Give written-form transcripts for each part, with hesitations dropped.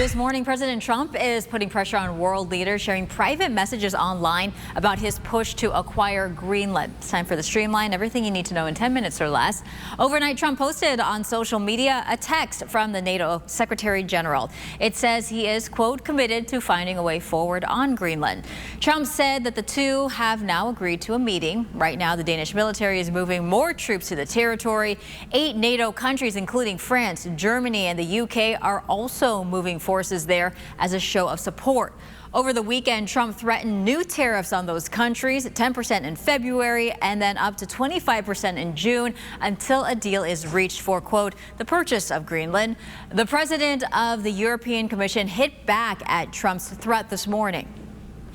This morning, President Trump is putting pressure on world leaders, sharing private messages online about his push to acquire Greenland. It's time for the Streamline, everything you need to know in 10 minutes or less. Overnight, Trump posted on social media a text from the NATO Secretary General. It says he is, quote, committed to finding a way forward on Greenland. Trump said that the two have now agreed to a meeting. Right now, the Danish military is moving more troops to the territory. 8 NATO countries, including France, Germany, and the UK, are also moving forces there as a show of support. Over the weekend, Trump threatened new tariffs on those countries, 10% in February and then up to 25% in June until a deal is reached for, quote, the purchase of Greenland. The president of the European Commission hit back at Trump's threat this morning.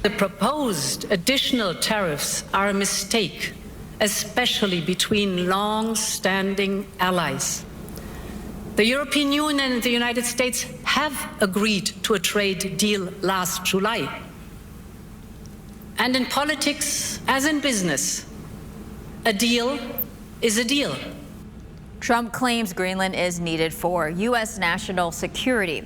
The proposed additional tariffs are a mistake, especially between long-standing allies. The European Union and the United States have agreed to a trade deal last July. And in politics, as in business, a deal is a deal. Trump claims Greenland is needed for U.S. national security.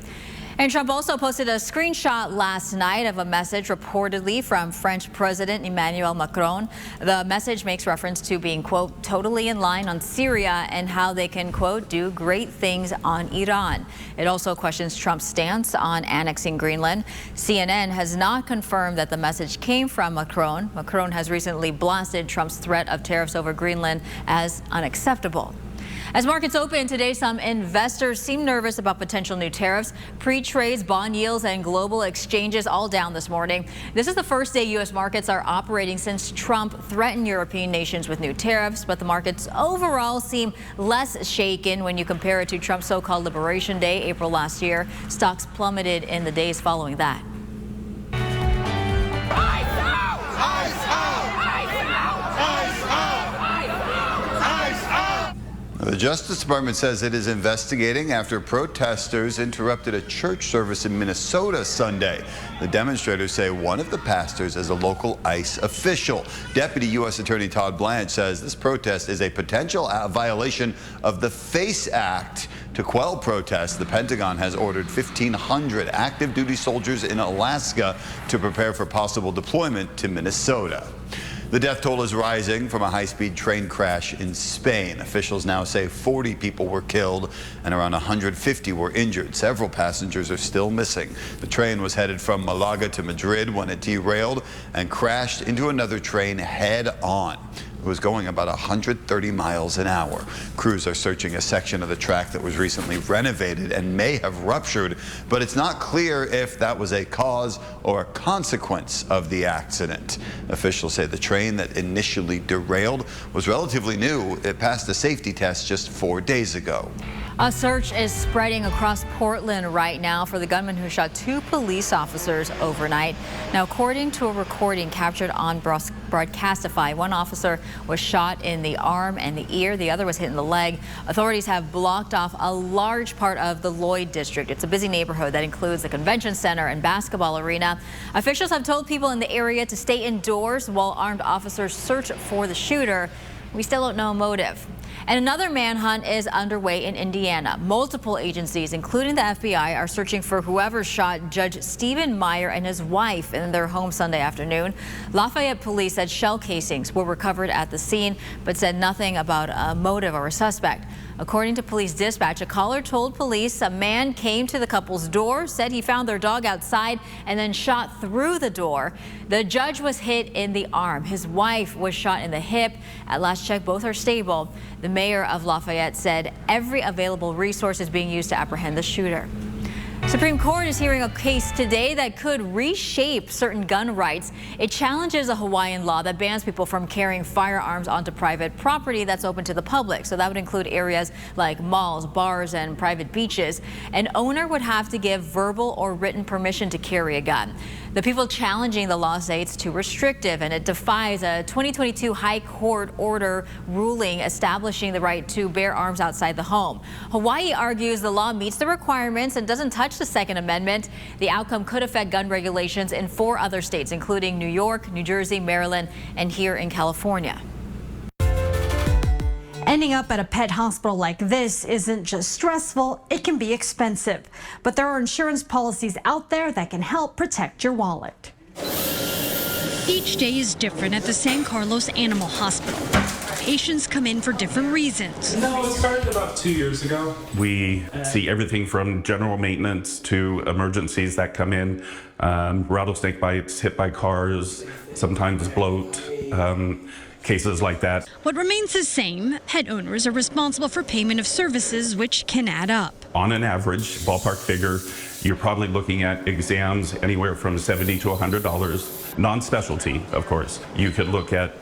And Trump also posted a screenshot last night of a message reportedly from French President Emmanuel Macron. The message makes reference to being, quote, totally in line on Syria and how they can, quote, do great things on Iran. It also questions Trump's stance on annexing Greenland. CNN has not confirmed that the message came from Macron. Macron has recently blasted Trump's threat of tariffs over Greenland as unacceptable. As markets open today, some investors seem nervous about potential new tariffs. Pre-trades, bond yields, and global exchanges all down this morning. This is the first day U.S. markets are operating since Trump threatened European nations with new tariffs, but the markets overall seem less shaken when you compare it to Trump's so-called Liberation Day, April last year. Stocks plummeted in the days following that. The Justice Department says it is investigating after protesters interrupted a church service in Minnesota Sunday. The demonstrators say one of the pastors is a local ICE official. Deputy U.S. Attorney Todd Blanche says this protest is a potential violation of the FACE Act. To quell protests, the Pentagon has ordered 1,500 active duty soldiers in Alaska to prepare for possible deployment to Minnesota. The death toll is rising from a high-speed train crash in Spain. Officials now say 40 people were killed and around 150 were injured. Several passengers are still missing. The train was headed from Malaga to Madrid when it derailed and crashed into another train head-on. It was going about 130 miles an hour. Crews are searching a section of the track that was recently renovated and may have ruptured, but it's not clear if that was a cause or a consequence of the accident. Officials say the train that initially derailed was relatively new. It passed the safety test just 4 days ago. A search is spreading across Portland right now for the gunman who shot 2 police officers overnight. Now, according to a recording captured on Broadcastify, one officer was shot in the arm and the ear. The other was hit in the leg. Authorities have blocked off a large part of the Lloyd district. It's a busy neighborhood that includes the convention center and basketball arena. Officials have told people in the area to stay indoors while armed officers search for the shooter. We still don't know a motive. And another manhunt is underway in Indiana. Multiple agencies, including the FBI, are searching for whoever shot Judge Stephen Meyer and his wife in their home Sunday afternoon. Lafayette police said shell casings were recovered at the scene, but said nothing about a motive or a suspect. According to police dispatch, a caller told police a man came to the couple's door, said he found their dog outside, and then shot through the door. The judge was hit in the arm. His wife was shot in the hip. At last check, both are stable. The mayor of Lafayette said every available resource is being used to apprehend the shooter. Supreme Court is hearing a case today that could reshape certain gun rights. It challenges a Hawaiian law that bans people from carrying firearms onto private property that's open to the public. So that would include areas like malls, bars, and private beaches. An owner would have to give verbal or written permission to carry a gun. The people challenging the law say it's too restrictive, and it defies a 2022 High Court order ruling establishing the right to bear arms outside the home. Hawaii argues the law meets the requirements and doesn't touch the Second Amendment. The outcome could affect gun regulations in 4 other states, including New York, New Jersey, Maryland, and here in California. Ending up at a pet hospital like this isn't just stressful, it can be expensive. But there are insurance policies out there that can help protect your wallet. Each day is different at the San Carlos Animal Hospital. Patients come in for different reasons. No, it started about 2 years ago. We see everything from general maintenance to emergencies that come in, rattlesnake bites, hit by cars, sometimes bloat, cases like that. What remains the same, pet owners are responsible for payment of services, which can add up. On an average, ballpark figure, you're probably looking at exams anywhere from $70 to $100. Non-specialty, of course. You could look at,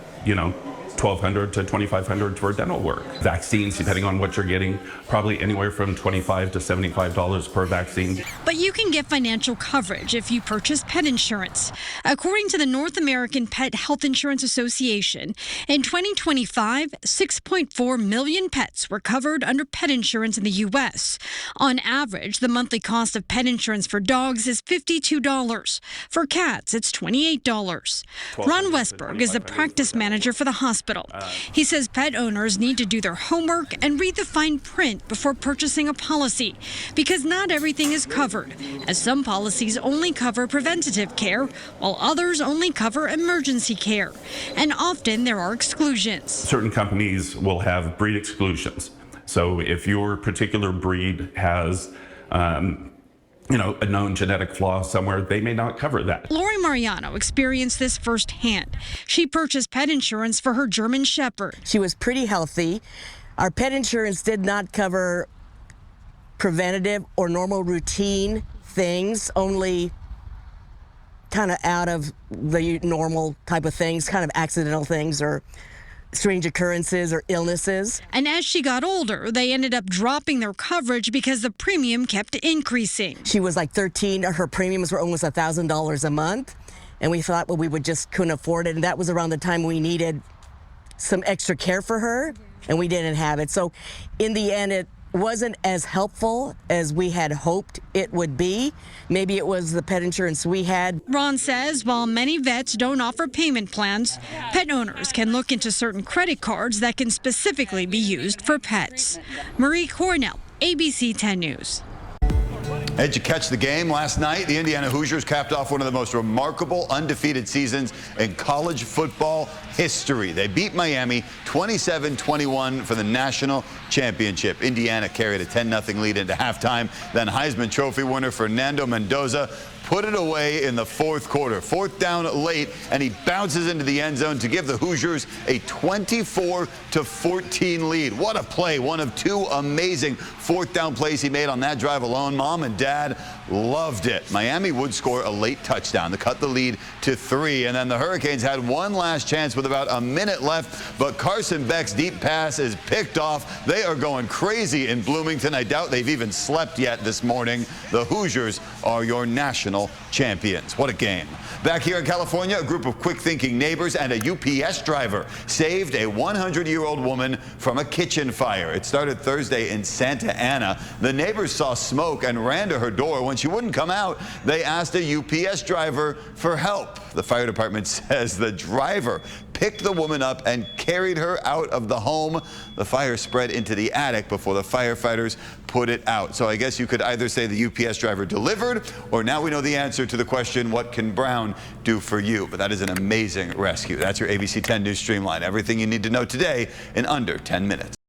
$1,200 to $2,500 for dental work. Vaccines, depending on what you're getting, probably anywhere from $25 to $75 per vaccine. But you can get financial coverage if you purchase pet insurance. According to the North American Pet Health Insurance Association, in 2025, 6.4 million pets were covered under pet insurance in the U.S. On average, the monthly cost of pet insurance for dogs is $52. For cats, it's $28. Ron Westberg is the practice manager for the hospital. He says pet owners need to do their homework and read the fine print before purchasing a policy, because not everything is covered, as some policies only cover preventative care, while others only cover emergency care. And often there are exclusions. Certain companies will have breed exclusions. So if your particular breed has a known genetic flaw somewhere, they may not cover that. Lori Mariano experienced this firsthand. She purchased pet insurance for her German Shepherd. She was pretty healthy. Our pet insurance did not cover preventative or normal routine things, only kind of out of the normal type of things, kind of accidental things or strange occurrences or illnesses. And as she got older, they ended up dropping their coverage because the premium kept increasing. She was like 13. Her premiums were almost $1,000 a month. And we thought, well, we couldn't afford it. And that was around the time we needed some extra care for her, and we didn't have it. So in the end, it wasn't as helpful as we had hoped it would be. Maybe it was the pet insurance we had. Ron says while many vets don't offer payment plans, pet owners can look into certain credit cards that can specifically be used for pets. Marie Cornell, ABC 10 News. Did you catch the game last night? The Indiana Hoosiers capped off one of the most remarkable undefeated seasons in college football history. They beat Miami 27-21 for the national championship. Indiana carried a 10-0 lead into halftime. Then Heisman Trophy winner Fernando Mendoza put it away in the fourth quarter. Fourth down late, and he bounces into the end zone to give the Hoosiers a 24-14 lead. What a play. One of two amazing fourth down plays he made on that drive alone. Mom and Dad loved it. Miami would score a late touchdown to cut the lead to 3, and then the Hurricanes had one last chance with about a minute left, but Carson Beck's deep pass is picked off. They are going crazy in Bloomington. I doubt they've even slept yet this morning. The Hoosiers are your national champions. What a game. Back here in California, a group of quick-thinking neighbors and a UPS driver saved a 100-year-old woman from a kitchen fire. It started Thursday in Santa Ana. The neighbors saw smoke and ran to her door. When she wouldn't come out, they asked a UPS driver for help. The fire department says the driver picked the woman up and carried her out of the home. The fire spread into the attic before the firefighters put it out. So I guess you could either say the UPS driver delivered, or now we know the answer to the question, what can Brown do for you? But that is an amazing rescue. That's your ABC 10 News Streamline. Everything you need to know today in under 10 minutes.